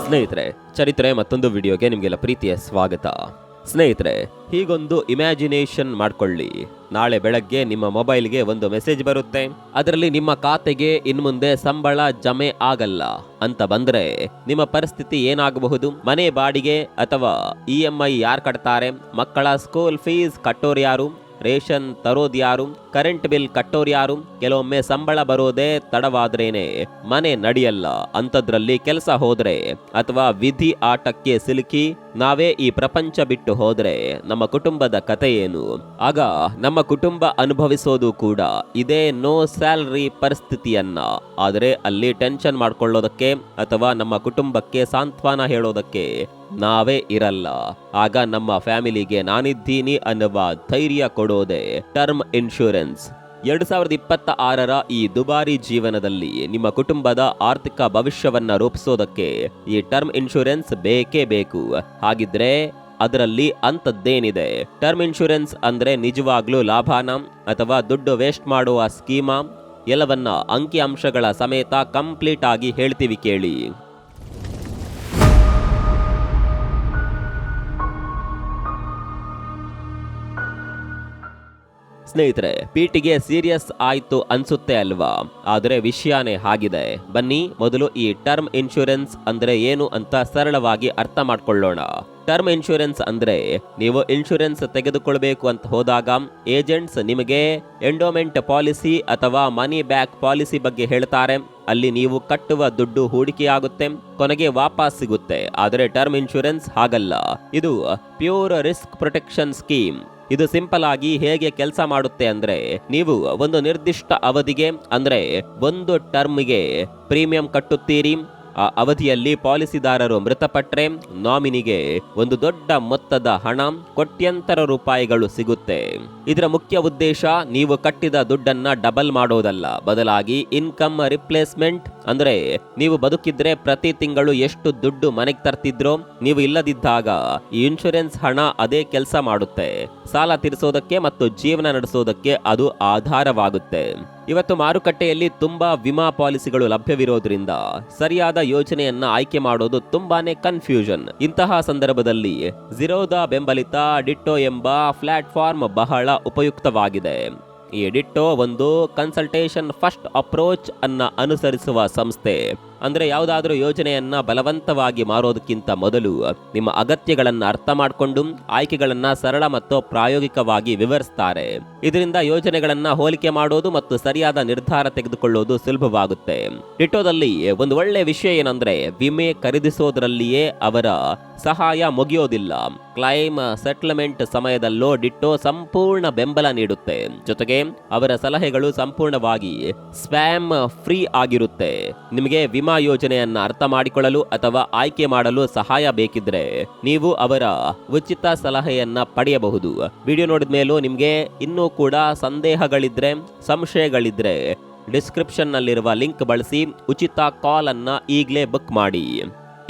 ಸ್ನೇಹಿತರೆ, ಚರಿತ್ರೆ ಮತ್ತೊಂದು ವಿಡಿಯೋಗೆ ನಿಮಗೆಲ್ಲ ಪ್ರೀತಿಯ ಸ್ವಾಗತ. ಸ್ನೇಹಿತರೆ, ಹೀಗೊಂದು ಇಮ್ಯಾಜಿನೇಷನ್ ಮಾಡ್ಕೊಳ್ಳಿ. ನಾಳೆ ಬೆಳಗ್ಗೆ ನಿಮ್ಮ ಮೊಬೈಲ್ಗೆ ಒಂದು ಮೆಸೇಜ್ ಬರುತ್ತೆ. ಅದರಲ್ಲಿ ನಿಮ್ಮ ಖಾತೆಗೆ ಇನ್ಮುಂದೆ ಸಂಬಳ ಜಮೆ ಆಗಲ್ಲ ಅಂತ ಬಂದ್ರೆ ನಿಮ್ಮ ಪರಿಸ್ಥಿತಿ ಏನಾಗಬಹುದು? ಮನೆ ಬಾಡಿಗೆ ಅಥವಾ EMI ಯಾರು ಕಟ್ತಾರೆ? ಮಕ್ಕಳ ಸ್ಕೂಲ್ ಫೀಸ್ ಕಟ್ಟೋರು ಯಾರು? ರೇಷನ್ ತರೋದ್ಯಾರು? ಕರೆಂಟ್ ಬಿಲ್ ಕಟ್ಟೋರ್ಯಾರು? ಕೆಲವೊಮ್ಮೆ ಸಂಬಳ ಬರೋದೇ ತಡವಾದ್ರೇನೆ ಮನೆ ನಡೆಯಲ್ಲ. ಅಂಥದ್ರಲ್ಲಿ ಕೆಲಸ ಹೋದ್ರೆ ಅಥವಾ ವಿಧಿ ಆಟಕ್ಕೆ ಸಿಲುಕಿ ನಾವೇ ಈ ಪ್ರಪಂಚ ಬಿಟ್ಟು ಹೋದ್ರೆ ನಮ್ಮ ಕುಟುಂಬದ ಕತೆ ಏನು? ಆಗ ನಮ್ಮ ಕುಟುಂಬ ಅನುಭವಿಸೋದು ಕೂಡ ಇದೇ ನೋ ಸ್ಯಾಲರಿ ಪರಿಸ್ಥಿತಿಯನ್ನ. ಆದರೆ ಅಲ್ಲಿ ಟೆನ್ಷನ್ ಮಾಡ್ಕೊಳ್ಳೋದಕ್ಕೆ ಅಥವಾ ನಮ್ಮ ಕುಟುಂಬಕ್ಕೆ ಸಾಂತ್ವನ ಹೇಳೋದಕ್ಕೆ ನಾವೇ ಇರಲ್ಲ. ಆಗ ನಮ್ಮ ಫ್ಯಾಮಿಲಿಗೆ ನಾನಿದ್ದೀನಿ ಅನ್ನುವ ಧೈರ್ಯ ಕೊಡೋದೆ ಟರ್ಮ್ ಇನ್ಶೂರೆನ್ಸ್. 2026ರ ಈ ದುಬಾರಿ ಜೀವನದಲ್ಲಿ ನಿಮ್ಮ ಕುಟುಂಬದ ಆರ್ಥಿಕ ಭವಿಷ್ಯವನ್ನ ರೂಪಿಸೋದಕ್ಕೆ ಈ ಟರ್ಮ್ ಇನ್ಶೂರೆನ್ಸ್ ಬೇಕೇ ಬೇಕು. ಹಾಗಿದ್ರೆ ಅದರಲ್ಲಿ ಅಂಥದ್ದೇನಿದೆ? ಟರ್ಮ್ ಇನ್ಶೂರೆನ್ಸ್ ಅಂದ್ರೆ ನಿಜವಾಗ್ಲೂ ಲಾಭಾನ ಅಥವಾ ದುಡ್ಡು ವೇಸ್ಟ್ ಮಾಡುವ ಸ್ಕೀಮಾ? ಎಲ್ಲವನ್ನ ಅಂಕಿ ಅಂಶಗಳ ಸಮೇತ ಕಂಪ್ಲೀಟ್ ಆಗಿ ಹೇಳ್ತೀವಿ, ಕೇಳಿ. ಸ್ನೇಹಿತರೆ, ಪೀಟಿಗೆ ಸೀರಿಯಸ್ ಆಯ್ತು ಅನ್ಸುತ್ತೆ ಅಲ್ವಾ? ಆದರೆ ವಿಷಯನೇ ಹಾಗಿದೆ. ಬನ್ನಿ ಮೊದಲು ಈ ಟರ್ಮ್ ಇನ್ಶೂರೆನ್ಸ್ ಅಂದ್ರೆ ಏನು ಅಂತ ಸರಳವಾಗಿ ಅರ್ಥ ಮಾಡ್ಕೊಳ್ಳೋಣ. ಟರ್ಮ್ ಇನ್ಶೂರೆನ್ಸ್ ಅಂದ್ರೆ ನೀವು ಇನ್ಶೂರೆನ್ಸ್ ತೆಗೆದುಕೊಳ್ಬೇಕು ಅಂತ ಹೋದಾಗ ಏಜೆಂಟ್ಸ್ ನಿಮಗೆ ಎಂಡೋಮೆಂಟ್ ಪಾಲಿಸಿ ಅಥವಾ ಮನಿ ಬ್ಯಾಕ್ ಪಾಲಿಸಿ ಬಗ್ಗೆ ಹೇಳ್ತಾರೆ. ಅಲ್ಲಿ ನೀವು ಕಟ್ಟುವ ದುಡ್ಡು ಹೂಡಿಕೆಯಾಗುತ್ತೆ, ಕೊನೆಗೆ ವಾಪಸ್ ಸಿಗುತ್ತೆ. ಆದರೆ ಟರ್ಮ್ ಇನ್ಶೂರೆನ್ಸ್ ಹಾಗಲ್ಲ. ಇದು ಪ್ಯೂರ್ ರಿಸ್ಕ್ ಪ್ರೊಟೆಕ್ಷನ್ ಸ್ಕೀಮ್. ಇದು ಸಿಂಪಲ್ ಆಗಿ ಹೇಗೆ ಕೆಲಸ ಮಾಡುತ್ತೆ ಅಂದ್ರೆ, ನೀವು ಒಂದು ನಿರ್ದಿಷ್ಟ ಅವಧಿಗೆ ಅಂದ್ರೆ ಒಂದು ಟರ್ಮ್ಗೆ ಪ್ರೀಮಿಯಂ ಕಟ್ಟುತ್ತೀರಿ. ಆ ಅವಧಿಯಲ್ಲಿ ಪಾಲಿಸಿದಾರರು ಮೃತಪಟ್ರೆ ನಾಮಿನಿಗೆ ಒಂದು ದೊಡ್ಡ ಮೊತ್ತದ ಹಣ, ಕೋಟ್ಯಂತರ ರೂಪಾಯಿಗಳು ಸಿಗುತ್ತೆ. ಇದರ ಮುಖ್ಯ ಉದ್ದೇಶ ನೀವು ಕಟ್ಟಿದ ದುಡ್ಡನ್ನ ಡಬಲ್ ಮಾಡೋದಲ್ಲ, ಬದಲಾಗಿ ಇನ್ಕಮ್ ರಿಪ್ಲೇಸ್ಮೆಂಟ್. ಅಂದ್ರೆ ನೀವು ಬದುಕಿದ್ರೆ ಪ್ರತಿ ತಿಂಗಳು ಎಷ್ಟು ದುಡ್ಡು ಮನೆಗೆ ತರ್ತಿದ್ರೋ, ನೀವು ಇಲ್ಲದಿದ್ದಾಗ ಈ ಇನ್ಶೂರೆನ್ಸ್ ಹಣ ಅದೇ ಕೆಲಸ ಮಾಡುತ್ತೆ. ಸಾಲ ತೀರಿಸೋದಕ್ಕೆ ಮತ್ತು ಜೀವನ ನಡೆಸೋದಕ್ಕೆ ಅದು ಆಧಾರವಾಗುತ್ತೆ. ಇವತ್ತು ಮಾರುಕಟ್ಟೆಯಲ್ಲಿ ತುಂಬಾ ವಿಮಾ ಪಾಲಿಸಿಗಳು ಲಭ್ಯವಿರೋದ್ರಿಂದ ಸರಿಯಾದ ಯೋಜನೆಯನ್ನ ಆಯ್ಕೆ ಮಾಡೋದು ತುಂಬಾನೇ ಕನ್ಫ್ಯೂಷನ್. ಇಂತಹ ಸಂದರ್ಭದಲ್ಲಿ ಝೀರೋದ ಬೆಂಬಲಿತ ಡಿಟ್ಟೋ ಎಂಬ ಪ್ಲಾಟ್ಫಾರ್ಮ್ ಬಹಳ ಉಪಯುಕ್ತವಾಗಿದೆ. ಈ ಡಿಟ್ಟೋ ಒಂದು ಕನ್ಸಲ್ಟೇಷನ್ ಫಸ್ಟ್ ಅಪ್ರೋಚ್ ಅನ್ನ ಅನುಸರಿಸುವ ಸಂಸ್ಥೆ. ಅಂದ್ರೆ ಯಾವುದಾದ್ರೂ ಯೋಜನೆಯನ್ನ ಬಲವಂತವಾಗಿ ಮಾರೋದಕ್ಕಿಂತ ಮೊದಲು ನಿಮ್ಮ ಅಗತ್ಯಗಳನ್ನ ಅರ್ಥ ಮಾಡಿಕೊಂಡು ಆಯ್ಕೆಗಳನ್ನ ಸರಳ ಮತ್ತು ಪ್ರಾಯೋಗಿಕವಾಗಿ ವಿವರಿಸ್ತಾರೆ. ಇದರಿಂದ ಯೋಜನೆಗಳನ್ನ ಹೋಲಿಕೆ ಮಾಡೋದು ಮತ್ತು ಸರಿಯಾದ ನಿರ್ಧಾರ ತೆಗೆದುಕೊಳ್ಳೋದು ಸುಲಭವಾಗುತ್ತೆ. ಡಿಟ್ಟೋದಲ್ಲಿ ಒಂದು ಒಳ್ಳೆ ವಿಷಯ ಏನಂದ್ರೆ, ವಿಮೆ ಖರೀದಿಸೋದ್ರಲ್ಲಿಯೇ ಅವರ ಸಹಾಯ ಮುಗಿಯೋದಿಲ್ಲ. ಕ್ಲೈಮ್ ಸೆಟ್ಲ್ಮೆಂಟ್ ಸಮಯದಲ್ಲೂ ಡಿಟ್ಟೋ ಸಂಪೂರ್ಣ ಬೆಂಬಲ ನೀಡುತ್ತೆ. ಜೊತೆಗೆ ಅವರ ಸಲಹೆಗಳು ಸಂಪೂರ್ಣವಾಗಿ ಸ್ಪ್ಯಾಮ್ ಫ್ರೀ ಆಗಿರುತ್ತೆ. ನಿಮಗೆ ವಿಮಾ ಯೋಜನೆಯನ್ನ ಅರ್ಥ ಮಾಡಿಕೊಳ್ಳಲು ಅಥವಾ ಆಯ್ಕೆ ಮಾಡಲು ಸಹಾಯ ಬೇಕಿದ್ರೆ ನೀವು ಅವರ ಉಚಿತ ಸಲಹೆಯನ್ನ ಪಡೆಯಬಹುದು. ವಿಡಿಯೋ ನೋಡಿದ ಮೇಲೂ ನಿಮಗೆ ಇನ್ನೂ ಕೂಡ ಸಂಶಯಗಳಿದ್ರೆ ಡಿಸ್ಕ್ರಿಪ್ಷನ್ ನಲ್ಲಿರುವ ಲಿಂಕ್ ಬಳಸಿ ಉಚಿತ ಕಾಲ್ ಅನ್ನ ಈಗಲೇ ಬುಕ್ ಮಾಡಿ.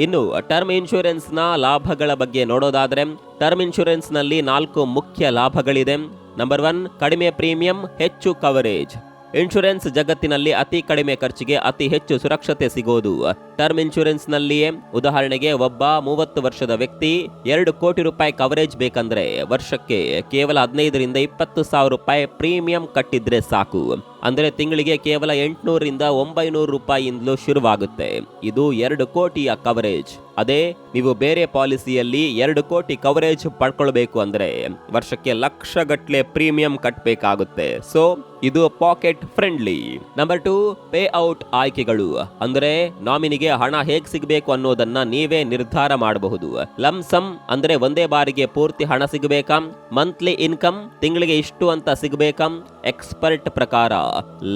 ಇನ್ನು ಟರ್ಮ್ ಇನ್ಶೂರೆನ್ಸ್ ನ ಲಾಭಗಳ ಬಗ್ಗೆ ನೋಡೋದಾದ್ರೆ, ಟರ್ಮ್ ಇನ್ಶೂರೆನ್ಸ್ ನಲ್ಲಿ 4 ಮುಖ್ಯ ಲಾಭಗಳಿದೆ. ನಂಬರ್ 1, ಕಡಿಮೆ ಪ್ರೀಮಿಯಂ, ಹೆಚ್ಚು ಕವರೇಜ್. ಇನ್ಶೂರೆನ್ಸ್ ಜಗತ್ತಿನಲ್ಲಿ ಅತಿ ಕಡಿಮೆ ಖರ್ಚಿಗೆ ಅತಿ ಹೆಚ್ಚು ಸುರಕ್ಷತೆ ಸಿಗೋದು ಟರ್ಮ್ ಇನ್ಶೂರೆನ್ಸ್ ನಲ್ಲಿಯೇ. ಉದಾಹರಣೆಗೆ, ಒಬ್ಬ 30 ವರ್ಷದ ವ್ಯಕ್ತಿ 2 ಕೋಟಿ ರೂಪಾಯಿ ಕವರೇಜ್ ಬೇಕಂದ್ರೆ ವರ್ಷಕ್ಕೆ ಕೇವಲ 15 ರಿಂದ 20 ಸಾವಿರ ರೂಪಾಯಿ ಪ್ರೀಮಿಯಂ ಕಟ್ಟಿದ್ರೆ ಸಾಕು. ಅಂದ್ರೆ ತಿಂಗಳಿಗೆ ಕೇವಲ 800 ರಿಂದ 900 ರೂಪಾಯಿಯಿಂದಲೂ ಶುರುವಾಗುತ್ತೆ. ಇದು 2 ಕೋಟಿಯ ಕವರೇಜ್. ಅದೇ ನೀವು ಬೇರೆ ಪಾಲಿಸಿಯಲ್ಲಿ 2 ಕೋಟಿ ಕವರೇಜ್ ಪಡ್ಕೊಳ್ಬೇಕು ಅಂದ್ರೆ ವರ್ಷಕ್ಕೆ ಲಕ್ಷಗಟ್ಲೆ ಪ್ರೀಮಿಯಂ ಕಟ್ಟಬೇಕಾಗುತ್ತೆ. ಸೊ ಇದು packet friendly. Number 2, pay out ಆಯ್ಕೆಗಳು. ಅಂದ್ರೆ ನಾಮಿನಿಗೆ ಹಣ ಹೇಗ್ ಸಿಗಬೇಕು ಅನ್ನೋದನ್ನ ನೀವೇ ನಿರ್ಧಾರ ಮಾಡಬಹುದು. ಲಂಸಮ್ ಅಂದ್ರೆ ಒಂದೇ ಬಾರಿಗೆ ಪೂರ್ತಿ ಹಣ ಸಿಗಬೇಕಾ? ಮಂತ್ಲಿ ಇನ್ಕಮ್ ತಿಂಗಳಿಗೆ ಇಷ್ಟು ಅಂತ ಸಿಗಬೇಕಾ? ಎಕ್ಸ್ಪರ್ಟ್ ಪ್ರಕಾರ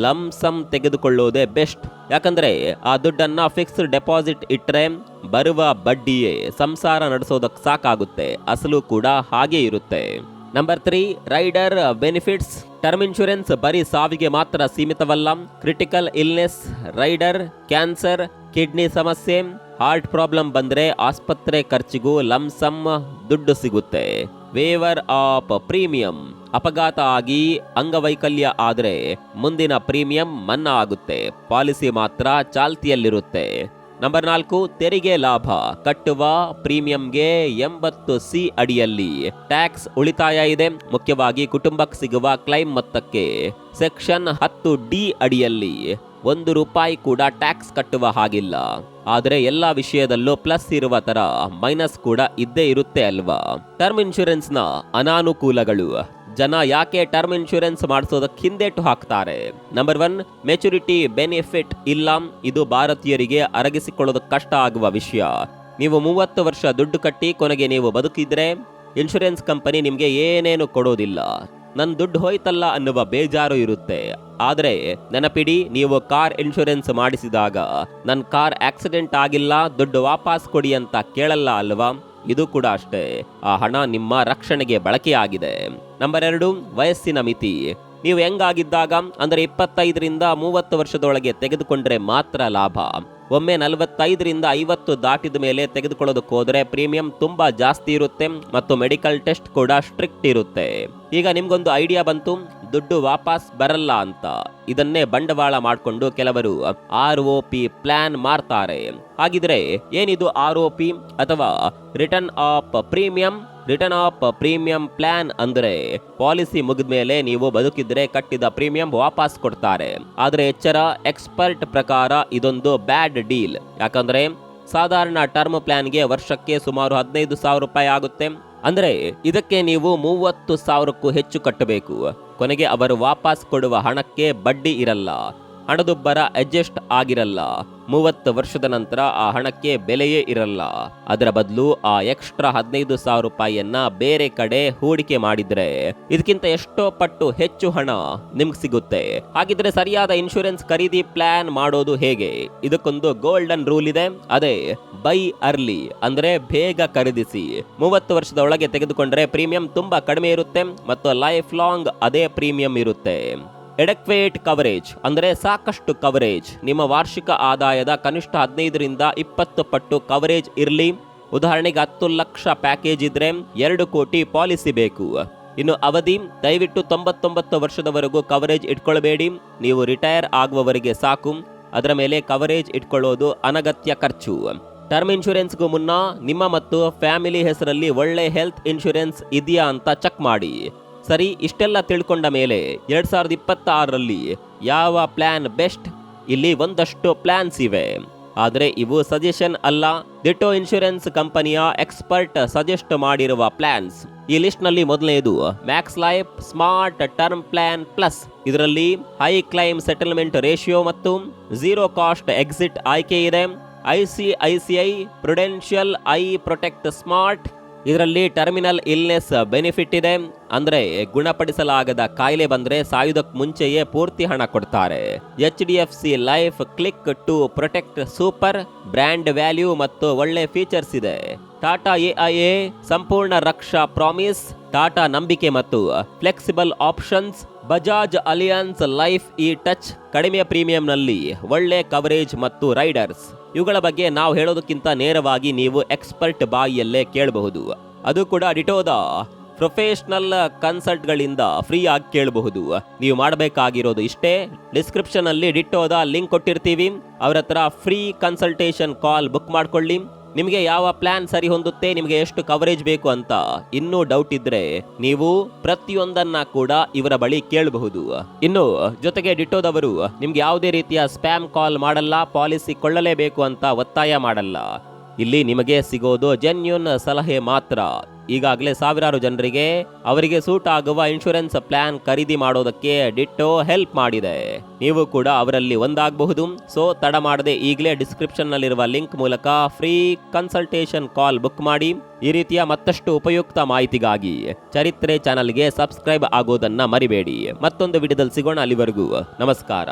ಲಂಸಮ್ ತೆಗೆದುಕೊಳ್ಳೋದೇ ಬೆಸ್ಟ್. ಯಾಕಂದ್ರೆ ಆ ದುಡ್ಡನ್ನ ಫಿಕ್ಸ್ಡ್ ಡೆಪಾಸಿಟ್ ಇಟ್ರೆ ಬರುವ ಬಡ್ಡಿಯೇ ಸಂಸಾರ ನಡೆಸೋದಕ್ಕೆ ಸಾಕಾಗುತ್ತೆ. ಅಸಲು ಕೂಡ ಹಾಗೆ ಇರುತ್ತೆ. Number 3, rider benefits. Term insurance ಬರೀ ಸಾವಿಗೆ ಮಾತ್ರ ಸೀಮಿತವಲ್ಲ. Critical illness, rider, cancer, kidney ಸಮಸ್ಯೆ, ಹಾರ್ಟ್ ಪ್ರಾಬ್ಲಮ್ ಬಂದ್ರೆ ಆಸ್ಪತ್ರೆ ಖರ್ಚಿಗೂ ಲಂಸಮ್ ದುಡ್ಡು ಸಿಗುತ್ತೆ. ವೇವರ್ ಆಫ್ ಪ್ರೀಮಿಯಂ, ಅಪಘಾತ ಆಗಿ ಅಂಗವೈಕಲ್ಯ ಆದ್ರೆ ಮುಂದಿನ ಪ್ರೀಮಿಯಂ ಮನ್ನಾ ಆಗುತ್ತೆ. ಪಾಲಿಸಿ ಮಾತ್ರ ಚಾಲ್ತಿಯಲ್ಲಿರುತ್ತೆ. ನಂಬರ್ 4, ತೆರಿಗೆ ಲಾಭ. ಕಟ್ಟುವ ಪ್ರೀಮಿಯಂಗೆ 80C ಅಡಿಯಲ್ಲಿ ಟ್ಯಾಕ್ಸ್ ಉಳಿತಾಯ ಇದೆ. ಮುಖ್ಯವಾಗಿ ಕುಟುಂಬಕ್ಕೆ ಸಿಗುವ ಕ್ಲೈಮ್ ಮೊತ್ತಕ್ಕೆ ಸೆಕ್ಷನ್ 10D ಅಡಿಯಲ್ಲಿ ₹1 ಕೂಡ ಟ್ಯಾಕ್ಸ್ ಕಟ್ಟುವ ಹಾಗಿಲ್ಲ. ಆದರೆ ಎಲ್ಲಾ ವಿಷಯದಲ್ಲೂ ಪ್ಲಸ್ ಇರುವ ತರ ಮೈನಸ್ ಕೂಡ ಇದ್ದೇ ಇರುತ್ತೆ ಅಲ್ವಾ. ಟರ್ಮ್ ಇನ್ಶೂರೆನ್ಸ್ನ ಅನಾನುಕೂಲಗಳು. ಜನ ಯಾಕೆ ಟರ್ಮ್ ಇನ್ಶೂರೆನ್ಸ್ ಮಾಡಿಸೋದಕ್ಕೆ ಹಿಂದೇಟು ಹಾಕ್ತಾರೆ? ನಂಬರ್ 1, ಮೆಚುರಿಟಿ ಬೆನಿಫಿಟ್ ಇಲ್ಲ. ಇದು ಭಾರತೀಯರಿಗೆ ಅರಗಿಸಿಕೊಳ್ಳೋದಕ್ಕೆ ಕಷ್ಟ ಆಗುವ ವಿಷಯ. ನೀವು 30 ವರ್ಷ ದುಡ್ಡು ಕಟ್ಟಿ ಕೊನೆಗೆ ನೀವು ಬದುಕಿದ್ರೆ ಇನ್ಶೂರೆನ್ಸ್ ಕಂಪನಿ ನಿಮಗೆ ಏನೇನು ಕೊಡೋದಿಲ್ಲ. ನನ್ನ ದುಡ್ಡು ಹೋಯ್ತಲ್ಲ ಅನ್ನುವ ಬೇಜಾರು ಇರುತ್ತೆ. ಆದರೆ ನೆನಪಿಡಿ, ನೀವು ಕಾರ್ ಇನ್ಶೂರೆನ್ಸ್ ಮಾಡಿಸಿದಾಗ ನನ್ನ ಕಾರ್ ಆಕ್ಸಿಡೆಂಟ್ ಆಗಿಲ್ಲ, ದುಡ್ಡು ವಾಪಸ್ ಕೊಡಿ ಅಂತ ಕೇಳಲ್ಲ ಅಲ್ವಾ. ಇದು ಕೂಡ ಅಷ್ಟೇ, ಆ ಹಣ ನಿಮ್ಮ ರಕ್ಷಣೆಗೆ ಬಳಕೆಯಾಗಿದೆ. ನಂಬರ್ 2, ವಯಸ್ಸಿನ ಮಿತಿ. ನೀವು ಹೆಂಗಾಗಿದ್ದಾಗ ಅಂದರೆ 25ರಿಂದ 30 ವರ್ಷದೊಳಗೆ ತೆಗೆದುಕೊಂಡ್ರೆ ಮಾತ್ರ ಲಾಭ. ಒಮ್ಮೆ 45ರಿಂದ 50 ದಾಟಿದ ಮೇಲೆ ತೆಗೆದುಕೊಳ್ಳೋದಕ್ಕೆ ಹೋದ್ರೆ ಪ್ರೀಮಿಯಂ ತುಂಬಾ ಜಾಸ್ತಿ ಇರುತ್ತೆ ಮತ್ತು ಮೆಡಿಕಲ್ ಟೆಸ್ಟ್ ಕೂಡ ಸ್ಟ್ರಿಕ್ಟ್ ಇರುತ್ತೆ. ಈಗ ನಿಮ್ಗೊಂದು ಐಡಿಯಾ ಬಂತು, ದುಡ್ಡು ವಾಪಸ್ ಬರಲ್ಲ ಅಂತ. ಇದನ್ನೇ ಬಂಡವಾಳ ಮಾಡಿಕೊಂಡು ಕೆಲವರು ROP ಪ್ಲಾನ್ ಮಾಡ್ತಾರೆ. ಹಾಗಿದ್ರೆ ಏನಿದು ROP ಅಥವಾ return of premium? Return of premium plan ಅಂದ್ರೆ ಪಾಲಿಸಿ ಮುಗಿದ ಮೇಲೆ ನೀವು ಬದುಕಿದ್ರೆ ಕಟ್ಟಿದ ಪ್ರೀಮಿಯಂ ವಾಪಸ್ ಕೊಡ್ತಾರೆ. ಆದ್ರೆ ಎಚ್ಚರ, ಎಕ್ಸ್ಪರ್ಟ್ ಪ್ರಕಾರ ಇದೊಂದು ಬ್ಯಾಡ್ ಡೀಲ್. ಯಾಕಂದ್ರೆ ಸಾಧಾರಣ ಟರ್ಮ್ ಪ್ಲಾನ್ಗೆ ವರ್ಷಕ್ಕೆ ಸುಮಾರು ₹15,000 ಆಗುತ್ತೆ. ಅಂದ್ರೆ ಇದಕ್ಕೆ ನೀವು 30,000ಕ್ಕೂ ಹೆಚ್ಚು ಕಟ್ಟಬೇಕು. ಕೊನೆಗೆ ಅವರು ವಾಪಸ್ ಕೊಡುವ ಹಣಕ್ಕೆ ಬಡ್ಡಿ ಇರಲ್ಲ, ಹಣದುಬ್ಬರ ಅಡ್ಜಸ್ಟ್ ಆಗಿರಲ್ಲ. 30 ವರ್ಷದ ನಂತರ ಆ ಹಣಕ್ಕೆ ಬೆಲೆಯೇ ಇರಲ್ಲ. ಅದರ ಬದಲು ಆ ಎಕ್ಸ್ಟ್ರಾ ₹15,000 ಬೇರೆ ಕಡೆ ಹೂಡಿಕೆ ಮಾಡಿದ್ರೆ ಇದಕ್ಕಿಂತ ಎಷ್ಟೋ ಪಟ್ಟು ಹೆಚ್ಚು ಹಣ ನಿಮ್ಗೆ ಸಿಗುತ್ತೆ. ಹಾಗಿದ್ರೆ ಸರಿಯಾದ ಇನ್ಶೂರೆನ್ಸ್ ಖರೀದಿ ಪ್ಲಾನ್ ಮಾಡೋದು ಹೇಗೆ? ಇದಕ್ಕೊಂದು ಗೋಲ್ಡನ್ ರೂಲ್ ಇದೆ. ಅದೇ ಬೈ ಅರ್ಲಿ, ಅಂದ್ರೆ ಬೇಗ ಖರೀದಿಸಿ. 30 ವರ್ಷದ ಒಳಗೆ ತೆಗೆದುಕೊಂಡ್ರೆ ಪ್ರೀಮಿಯಂ ತುಂಬಾ ಕಡಿಮೆ ಇರುತ್ತೆ ಮತ್ತು ಲೈಫ್ ಲಾಂಗ್ ಅದೇ ಪ್ರೀಮಿಯಂ ಇರುತ್ತೆ. ಎಡೆಕ್ವೇಟ್ ಕವರೇಜ್ ಅಂದ್ರೆ ಸಾಕಷ್ಟು ಕವರೇಜ್. ನಿಮ್ಮ ವಾರ್ಷಿಕ ಆದಾಯದ ಕನಿಷ್ಠ 15ರಿಂದ 20 ಪಟ್ಟು ಕವರೇಜ್ ಇರಲಿ. ಉದಾಹರಣೆಗೆ 10 ಲಕ್ಷ ಪ್ಯಾಕೇಜ್ ಇದ್ರೆ 2 ಕೋಟಿ ಪಾಲಿಸಿ ಬೇಕು. ಇನ್ನು ಅವಧಿ, ದಯವಿಟ್ಟು 99 ವರ್ಷದವರೆಗೂ ಕವರೇಜ್ ಇಟ್ಕೊಳ್ಬೇಡಿ. ನೀವು ರಿಟೈರ್ ಆಗುವವರೆಗೆ ಸಾಕು. ಅದರ ಮೇಲೆ ಕವರೇಜ್ ಇಟ್ಕೊಳ್ಳೋದು ಅನಗತ್ಯ ಖರ್ಚು. ಟರ್ಮ್ ಇನ್ಶೂರೆನ್ಸ್ಗೂ ಮುನ್ನ ನಿಮ್ಮ ಮತ್ತು ಫ್ಯಾಮಿಲಿ ಹೆಸರಲ್ಲಿ ಒಳ್ಳೆ ಹೆಲ್ತ್ ಇನ್ಶೂರೆನ್ಸ್ ಇದೆಯಾ ಅಂತ ಚೆಕ್ ಮಾಡಿ. ಸರಿ, ಇಷ್ಟೆಲ್ಲ ತಿಳ್ಕೊಂಡ ಮೇಲೆ 2026ರಲ್ಲಿ ಯಾವ ಪ್ಲಾನ್ ಬೆಸ್ಟ್? ಇಲ್ಲಿ ಒಂದಷ್ಟು ಪ್ಲಾನ್ಸ್ ಇವೆ, ಆದರೆ ಇವು ಸಜೆಷನ್ ಅಲ್ಲ. ದಿಟೋ ಇನ್ಶೂರೆನ್ಸ್ ಕಂಪನಿಯ ಎಕ್ಸ್ಪರ್ಟ್ ಸಜೆಸ್ಟ್ ಮಾಡಿರುವ ಪ್ಲಾನ್ಸ್. ಈ ಲಿಸ್ಟ್ ನಲ್ಲಿ ಮೊದಲನೇದು Max life smart term plan plus. ಇದರಲ್ಲಿ ಹೈ ಕ್ಲೈಮ್ ಸೆಟಲ್ಮೆಂಟ್ ರೇಷಿಯೋ ಮತ್ತು 0 ಕಾಸ್ಟ್ ಎಕ್ಸಿಟ್ ಆಯ್ಕೆ ಇದೆ. ICICI Prudential I protect smart. ಇದರಲ್ಲಿ ಟರ್ಮಿನಲ್ ಇಲ್ನೆಸ್ ಬೆನಿಫಿಟ್ ಇದೆ, ಅಂದ್ರೆ ಗುಣಪಡಿಸಲಾಗದ ಕಾಯಿಲೆ ಬಂದ್ರೆ ಸಾಯುವುದಕ್ಕೆ ಮುಂಚೆಯೇ ಪೂರ್ತಿ ಹಣ ಕೊಡ್ತಾರೆ. HDFC life click to protect super, brand value ಮತ್ತು ಒಳ್ಳೆ ಫೀಚರ್ಸ್ ಇದೆ. ಟಾಟಾ AIA ಸಂಪೂರ್ಣ ರಕ್ಷಾ ಪ್ರಾಮಿಸ್, ಟಾಟಾ ನಂಬಿಕೆ ಮತ್ತು flexible options. Bajaj alliance life E touch, ಕಡಿಮೆ ಪ್ರೀಮಿಯಂನಲ್ಲಿ ಒಳ್ಳೆ ಕವರೇಜ್ ಮತ್ತು ರೈಡರ್ಸ್. ಇವುಗಳ ಬಗ್ಗೆ ನಾವು ಹೇಳೋದಕ್ಕಿಂತ ನೇರವಾಗಿ ನೀವು ಎಕ್ಸ್ಪರ್ಟ್ ಬಾಯಿಯಲ್ಲೇ ಕೇಳಬಹುದು. ಅದು ಕೂಡ ಡಿಟೋದ ಪ್ರೊಫೆಷನಲ್ ಕನ್ಸಲ್ಟ್ಗಳಿಂದ ಫ್ರೀ ಆಗಿ ಕೇಳಬಹುದು. ನೀವು ಮಾಡಬೇಕಾಗಿರೋದು ಇಷ್ಟೇ, ಡಿಸ್ಕ್ರಿಪ್ಷನ್ ಅಲ್ಲಿ ಡಿಟೋದ ಲಿಂಕ್ ಕೊಟ್ಟಿರ್ತೀವಿ. ಅವ್ರ ಹತ್ರ ಫ್ರೀ ಕನ್ಸಲ್ಟೇಷನ್ ಕಾಲ್ ಬುಕ್ ಮಾಡ್ಕೊಳ್ಳಿ. ನಿಮಗೆ ಯಾವ ಪ್ಲಾನ್ ಸರಿ ಹೊಂದುತ್ತೆ, ನಿಮಗೆ ಎಷ್ಟು ಕವರೇಜ್ ಬೇಕು ಅಂತ ಇನ್ನೂ ಡೌಟ್ ಇದ್ರೆ ನೀವು ಪ್ರತಿಯೊಂದನ್ನ ಕೂಡ ಇವರ ಬಳಿ ಕೇಳಬಹುದು. ಇನ್ನು ಜೊತೆಗೆ ಡಿಟೋದವರು ನಿಮ್ಗೆ ಯಾವುದೇ ರೀತಿಯ ಸ್ಪ್ಯಾಮ್ ಕಾಲ್ ಮಾಡಲ್ಲ, ಪಾಲಿಸಿ ಕೊಳ್ಳಲೇಬೇಕು ಅಂತ ಒತ್ತಾಯ ಮಾಡಲ್ಲ. ಇಲ್ಲಿ ನಿಮಗೆ ಸಿಗೋದು ಜೆನ್ಯೂನ್ ಸಲಹೆ ಮಾತ್ರ. ಈಗಾಗಲೇ ಸಾವಿರಾರು ಜನರಿಗೆ ಅವರಿಗೆ ಸೂಟ್ ಆಗುವ ಇನ್ಶೂರೆನ್ಸ್ ಪ್ಲಾನ್ ಖರೀದಿ ಮಾಡೋದಕ್ಕೆ ಡಿಟೋ ಹೆಲ್ಪ್ ಮಾಡಿದೆ. ನೀವು ಕೂಡ ಅವರಲ್ಲಿ ಒಂದಾಗಬಹುದು. ಸೊ ತಡ ಮಾಡದೆ ಈಗಲೇ ಡಿಸ್ಕ್ರಿಪ್ಷನ್ ನಲ್ಲಿರುವ ಲಿಂಕ್ ಮೂಲಕ ಫ್ರೀ ಕನ್ಸಲ್ಟೇಷನ್ ಕಾಲ್ ಬುಕ್ ಮಾಡಿ. ಈ ರೀತಿಯ ಮತ್ತಷ್ಟು ಉಪಯುಕ್ತ ಮಾಹಿತಿಗಾಗಿ ಚರಿತ್ರೆ ಚಾನಲ್ಗೆ ಸಬ್ಸ್ಕ್ರೈಬ್ ಆಗೋದನ್ನ ಮರಿಬೇಡಿ. ಮತ್ತೊಂದು ವಿಡಿಯೋದಲ್ಲಿ ಸಿಗೋಣ. ಅಲ್ಲಿವರೆಗೂ ನಮಸ್ಕಾರ.